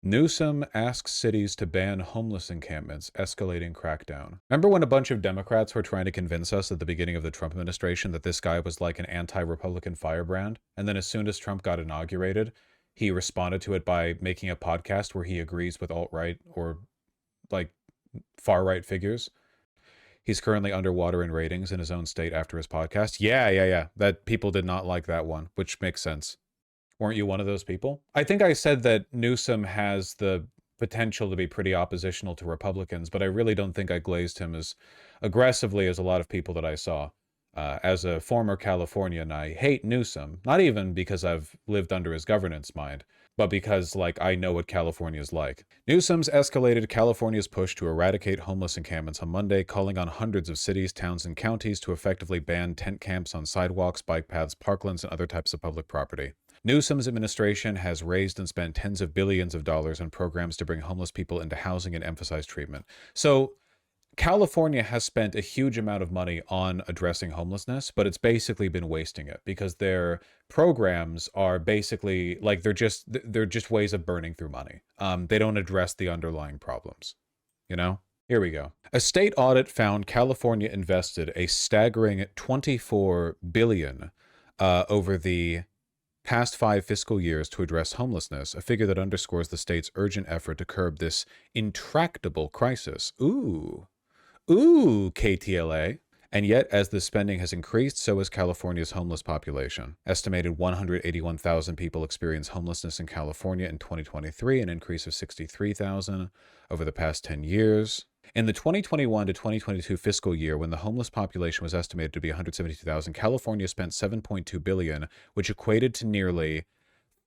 Newsom asks cities to ban homeless encampments, escalating crackdown. Remember when a bunch of Democrats were trying to convince us at the beginning of the Trump administration that this guy was like an anti-Republican firebrand? And then as soon as Trump got inaugurated, he responded to it by making a podcast where he agrees with alt-right or like far-right figures. He's currently underwater in ratings in his own state after his podcast. Yeah. That people did not like that one, which makes sense. Weren't you one of those people? I think I said that Newsom has the potential to be pretty oppositional to Republicans, but I really don't think I glazed him as aggressively as a lot of people that I saw. As a former Californian, I hate Newsom, not even because I've lived under his governance, mind, but because, like, I know what California's like. Newsom's escalated California's push to eradicate homeless encampments on Monday, calling on hundreds of cities, towns, and counties to effectively ban tent camps on sidewalks, bike paths, parklands, and other types of public property. Newsom's administration has raised and spent tens of billions of dollars on programs to bring homeless people into housing and emphasize treatment. So California has spent a huge amount of money on addressing homelessness, but it's basically been wasting it because their programs are basically like they're just ways of burning through money. They don't address the underlying problems, you know? Here we go. A state audit found California invested a staggering $24 billion over the past 5 fiscal years to address homelessness, a figure that underscores the state's urgent effort to curb this intractable crisis. Ooh, KTLA. And yet, as the spending has increased, so has California's homeless population. Estimated 181,000 people experienced homelessness in California in 2023, an increase of 63,000 over the past 10 years. In the 2021 to 2022 fiscal year, when the homeless population was estimated to be 172,000, California spent $7.2 billion, which equated to nearly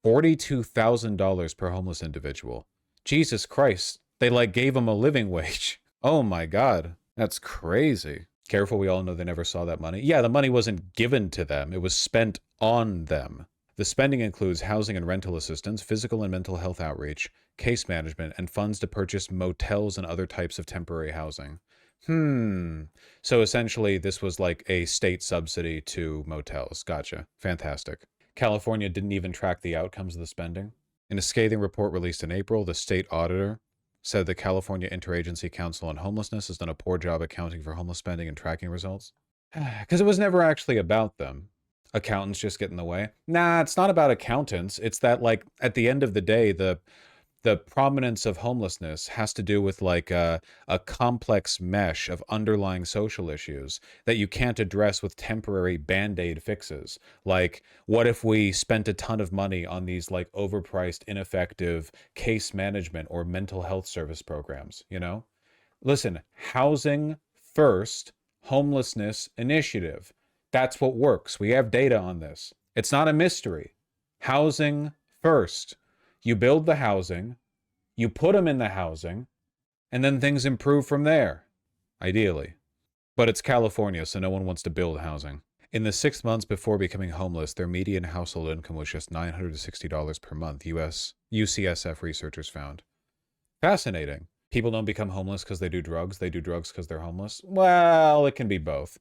$42,000 per homeless individual. Jesus Christ, they like gave them a living wage. Oh my God, that's crazy. Careful, we all know they never saw that money. Yeah, the money wasn't given to them, it was spent on them. The spending includes housing and rental assistance, physical and mental health outreach, case management, and funds to purchase motels and other types of temporary housing. So essentially, this was like a state subsidy to motels. Gotcha. Fantastic. California didn't even track the outcomes of the spending. In a scathing report released in April, the state auditor said the California Interagency Council on Homelessness has done a poor job accounting for homeless spending and tracking results. Because it was never actually about them. Accountants just get in the way. Nah, it's not about accountants. It's that, like, at the end of the day, the prominence of homelessness has to do with like a complex mesh of underlying social issues that you can't address with temporary band-aid fixes. Like, what if we spent a ton of money on these like overpriced, ineffective case management or mental health service programs, you know? Listen, housing first, homelessness initiative. That's what works. We have data on this. It's not a mystery. Housing first. You build the housing, you put them in the housing, and then things improve from there, ideally. But it's California, so no one wants to build housing. In the 6 months before becoming homeless, their median household income was just $960 per month, UCSF researchers found. Fascinating. People don't become homeless because they do drugs because they're homeless. Well, it can be both.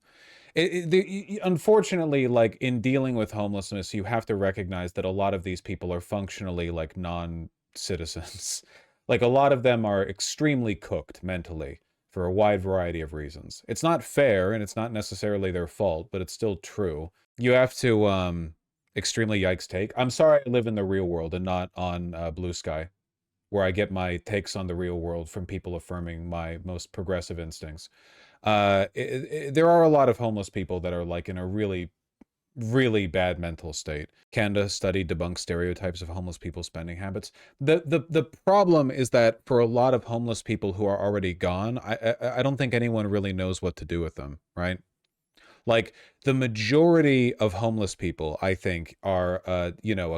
Unfortunately, like, in dealing with homelessness, you have to recognize that a lot of these people are functionally like non-citizens. Like, a lot of them are extremely cooked mentally for a wide variety of reasons. It's not fair and it's not necessarily their fault, but it's still true. You have to extremely yikes take. I'm sorry I live in the real world and not on Blue Sky, where I get my takes on the real world from people affirming my most progressive instincts. There are a lot of homeless people that are like in a really, really bad mental state. Canada study debunks stereotypes of homeless people's spending habits. The problem is that for a lot of homeless people who are already gone, I don't think anyone really knows what to do with them, right? Like, the majority of homeless people, I think, are a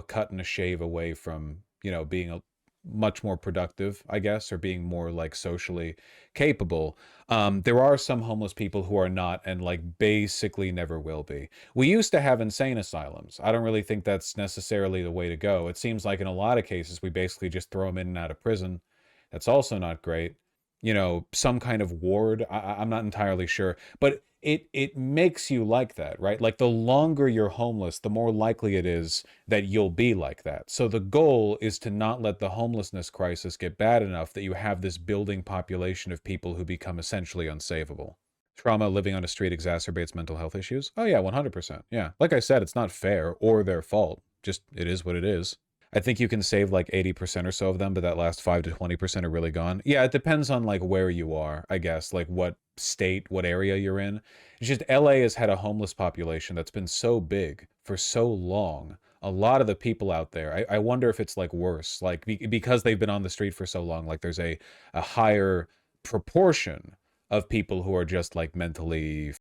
cut and a shave away from, being a much more productive, I guess, or being more like socially capable. There are some homeless people who are not, and like basically never will be. We used to have insane asylums. I don't really think that's necessarily the way to go. It seems like in a lot of cases, we basically just throw them in and out of prison. That's also not great. Some kind of ward. I'm not entirely sure. But it makes you like that, right? Like the longer you're homeless, the more likely it is that you'll be like that. So the goal is to not let the homelessness crisis get bad enough that you have this building population of people who become essentially unsavable. Trauma living on a street exacerbates mental health issues. Oh yeah, 100%. Yeah. Like I said, it's not fair or their fault. Just it is what it is. I think you can save like 80% or so of them, but that last 5 to 20% are really gone. Yeah, it depends on like where you are, I guess, like what state, what area you're in. It's just LA has had a homeless population that's been so big for so long. A lot of the people out there, I wonder if it's like worse, like because they've been on the street for so long, like there's a higher proportion of people who are just like mentally,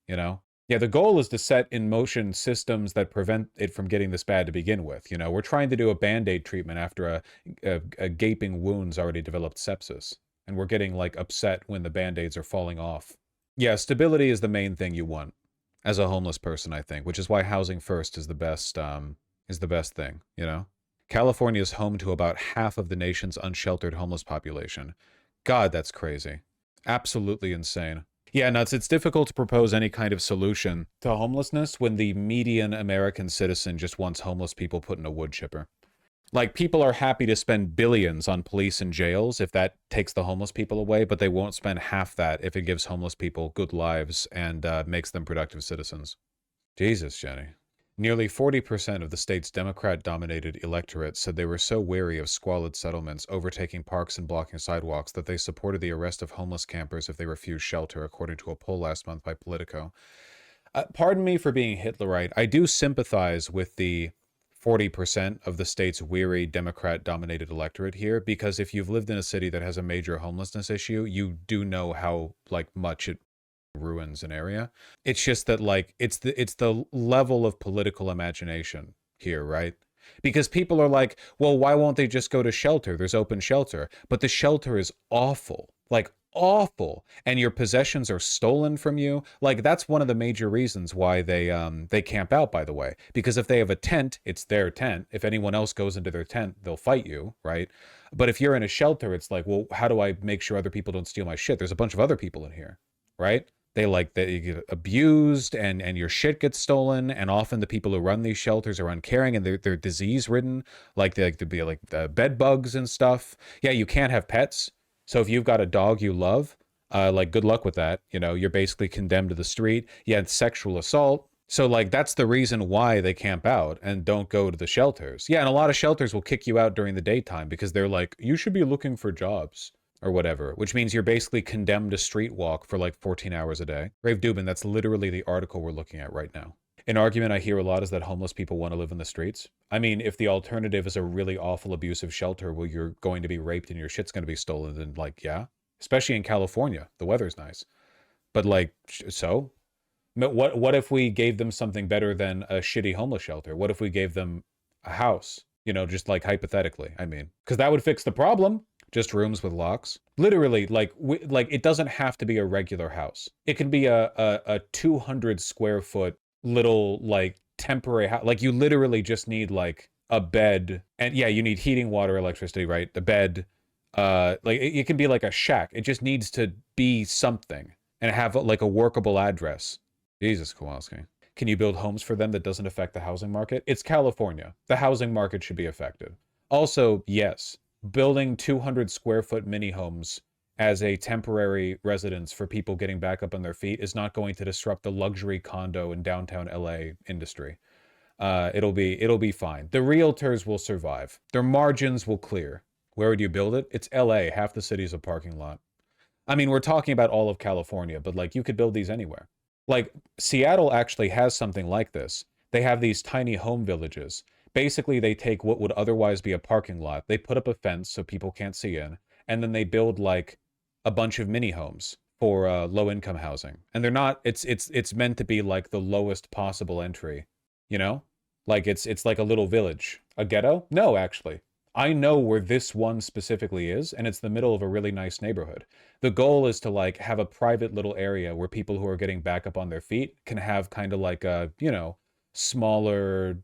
you know? Yeah, the goal is to set in motion systems that prevent it from getting this bad to begin with. You know, we're trying to do a band-aid treatment after a gaping wound's already developed sepsis. And we're getting like upset when the band-aids are falling off. Yeah, stability is the main thing you want as a homeless person, I think, which is why housing first is the best thing, you know? California is home to about half of the nation's unsheltered homeless population. God, that's crazy. Absolutely insane. Yeah, nuts. It's difficult to propose any kind of solution to homelessness when the median American citizen just wants homeless people put in a wood chipper. Like, people are happy to spend billions on police and jails if that takes the homeless people away, but they won't spend half that if it gives homeless people good lives and makes them productive citizens. Jesus, Jenny. Nearly 40% of the state's Democrat-dominated electorate said they were so weary of squalid settlements overtaking parks and blocking sidewalks that they supported the arrest of homeless campers if they refused shelter, according to a poll last month by Politico. Pardon me for being Hitlerite. I do sympathize with the 40% of the state's weary Democrat-dominated electorate here, because if you've lived in a city that has a major homelessness issue, you do know how like much it ruins an area. It's just that like it's the level of political imagination here, right? Because people are like, well, why won't they just go to shelter? There's open shelter. But the shelter is awful. Like awful. And your possessions are stolen from you. Like that's one of the major reasons why they camp out, by the way. Because if they have a tent, it's their tent. If anyone else goes into their tent, they'll fight you, right? But if you're in a shelter, it's like, well, how do I make sure other people don't steal my shit? There's a bunch of other people in here, right? They get abused and your shit gets stolen, and often the people who run these shelters are uncaring and they're disease ridden, like they like to be like bed bugs and stuff. Yeah, you can't have pets. So if you've got a dog you love, like good luck with that. You know, you're basically condemned to the street. Yeah, it's sexual assault. So like that's the reason why they camp out and don't go to the shelters. Yeah, and a lot of shelters will kick you out during the daytime because they're like, you should be looking for jobs or whatever, which means you're basically condemned to street walk for like 14 hours a day. Grave Dubin, that's literally the article we're looking at right now. An argument I hear a lot is that homeless people want to live in the streets. I mean, if the alternative is a really awful abusive shelter where you're going to be raped and your shit's going to be stolen, then like, yeah. Especially in California, the weather's nice. But like, so? What if we gave them something better than a shitty homeless shelter? What if we gave them a house? You know, just like hypothetically, I mean. Because that would fix the problem. Just rooms with locks. Literally, like it doesn't have to be a regular house. It can be a 200 square foot little like temporary house. Like you literally just need like a bed, and yeah, you need heating, water, electricity, right? The bed. Like it can be like a shack. It just needs to be something and have like a workable address. Jesus, Kowalski. Can you build homes for them that doesn't affect the housing market? It's California. The housing market should be affected. Also, yes, building 200 square foot mini homes as a temporary residence for people getting back up on their feet is not going to disrupt the luxury condo in downtown LA industry. It'll be fine. The realtors will survive. Their margins will clear. Where would you build it? It's LA. Half the city's a parking lot. I mean, we're talking about all of California, but like you could build these anywhere. Like Seattle actually has something like this. They have these tiny home villages. Basically, they take what would otherwise be a parking lot, they put up a fence so people can't see in, and then they build like a bunch of mini homes for low income housing. And they're not. It's meant to be like the lowest possible entry. You know, like it's like a little village, a ghetto. No, actually, I know where this one specifically is, and it's the middle of a really nice neighborhood. The goal is to like have a private little area where people who are getting back up on their feet can have kind of like a, you know, smaller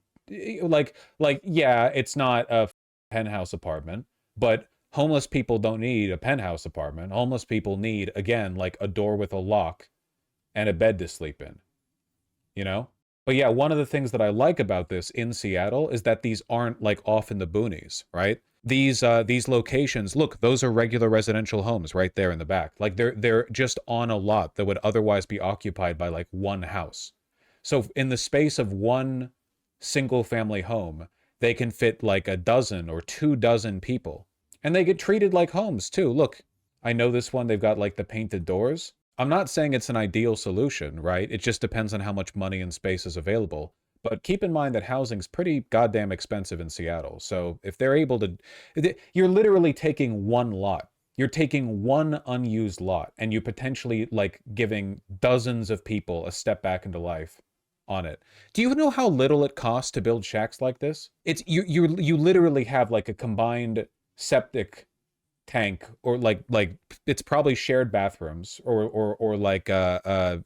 like yeah, it's not a penthouse apartment, but homeless people don't need a penthouse apartment. Homeless people need, again, like a door with a lock and a bed to sleep in, you know? But yeah, one of the things that I like about this in Seattle is that these aren't like off in the boonies, right? These locations, look, those are regular residential homes right there in the back. Like they're just on a lot that would otherwise be occupied by like one house. So in the space of one single family home, they can fit like a dozen or 2 dozen people. And they get treated like homes too. Look, I know this one, they've got like the painted doors. I'm not saying it's an ideal solution, right? It just depends on how much money and space is available. But keep in mind that housing's pretty goddamn expensive in Seattle. So if they're able to, you're literally taking one lot. You're taking one unused lot and you potentially like giving dozens of people a step back into life on it. Do you know how little it costs to build shacks like this? It's you literally have like a combined septic tank or like it's probably shared bathrooms or like a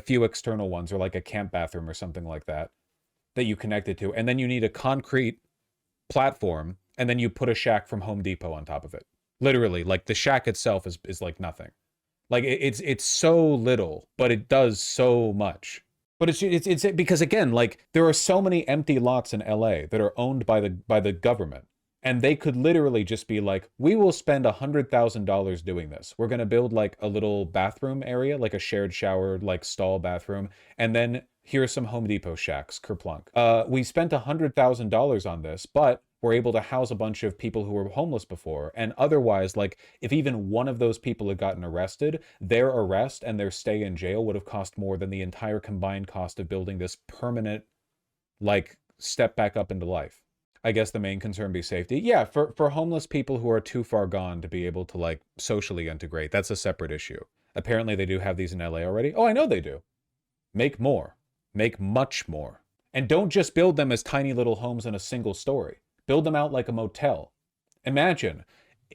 few external ones or like a camp bathroom or something like that that you connect it to, and then you need a concrete platform, and then you put a shack from Home Depot on top of it. Literally, like the shack itself is like nothing. Like it's so little, but it does so much. But it's because again, like there are so many empty lots in LA that are owned by the government. And they could literally just be like, we will spend $100,000 doing this. We're gonna build like a little bathroom area, like a shared shower, like stall bathroom, and then here's some Home Depot shacks, kerplunk. We spent $100,000 on this, but we're able to house a bunch of people who were homeless before. And otherwise, like if even one of those people had gotten arrested, their arrest and their stay in jail would have cost more than the entire combined cost of building this permanent, like, step back up into life. I guess the main concern be safety. Yeah, for homeless people who are too far gone to be able to like socially integrate, that's a separate issue. Apparently they do have these in LA already. Oh, I know they do. Make more. Make much more. And don't just build them as tiny little homes in a single story. Build them out like a motel. Imagine,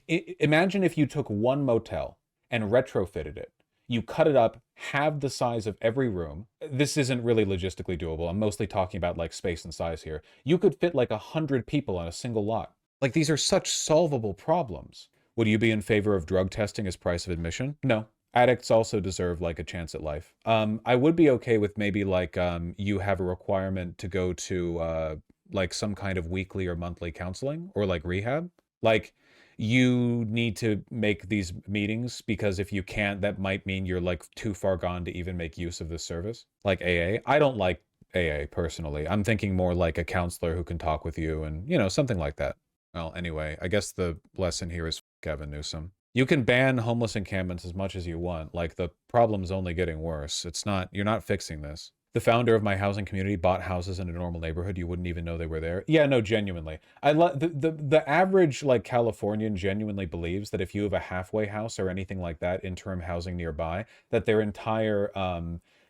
imagine if you took one motel and retrofitted it. You cut it up, halve the size of every room. This isn't really logistically doable. I'm mostly talking about like space and size here. You could fit like 100 people on a single lot. Like these are such solvable problems. Would you be in favor of drug testing as price of admission? No. Addicts also deserve like a chance at life. I would be okay with maybe like you have a requirement to go to like some kind of weekly or monthly counseling or like rehab. Like you need to make these meetings because if you can't, that might mean you're like too far gone to even make use of this service. Like AA. I don't like AA personally. I'm thinking more like a counselor who can talk with you and, you know, something like that. Well, anyway, I guess the lesson here is Gavin Newsom. You can ban homeless encampments as much as you want. Like the problem's only getting worse. It's not, you're not fixing this. The founder of my housing community bought houses in a normal neighborhood. You wouldn't even know they were there. Yeah, no, genuinely. The average like Californian genuinely believes that if you have a halfway house or anything like that, interim housing nearby, that their entire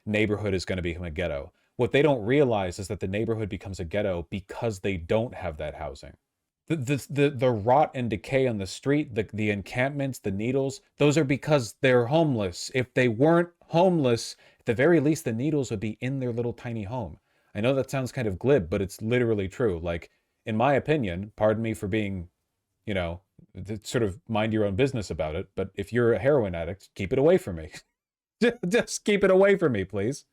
neighborhood is going to become a ghetto. What they don't realize is that the neighborhood becomes a ghetto because they don't have that housing. The rot and decay on the street, the encampments, the needles, those are because they're homeless. If they weren't homeless, at the very least, the needles would be in their little tiny home. I know that sounds kind of glib, but it's literally true. Like, in my opinion, pardon me for being, you know, sort of mind your own business about it, but if you're a heroin addict, keep it away from me. Just keep it away from me, please.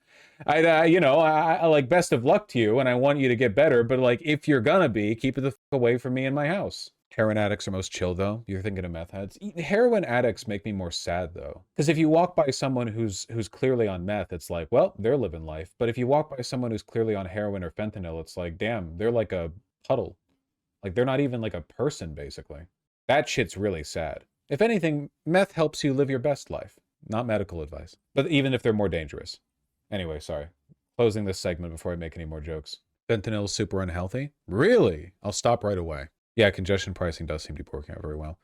You know, I like best of luck to you, and I want you to get better. But like, if you're gonna be, keep it the fuck away from me and my house. Heroin addicts are most chill, though. You're thinking of meth heads. Heroin addicts make me more sad, though, because if you walk by someone who's clearly on meth, it's like, well, they're living life. But if you walk by someone who's clearly on heroin or fentanyl, it's like, damn, they're like a puddle. Like they're not even like a person, basically. That shit's really sad. If anything, meth helps you live your best life. Not medical advice. But even if they're more dangerous. Anyway, sorry. Closing this segment before I make any more jokes. Fentanyl is super unhealthy? Really? I'll stop right away. Yeah, congestion pricing does seem to be working out very well.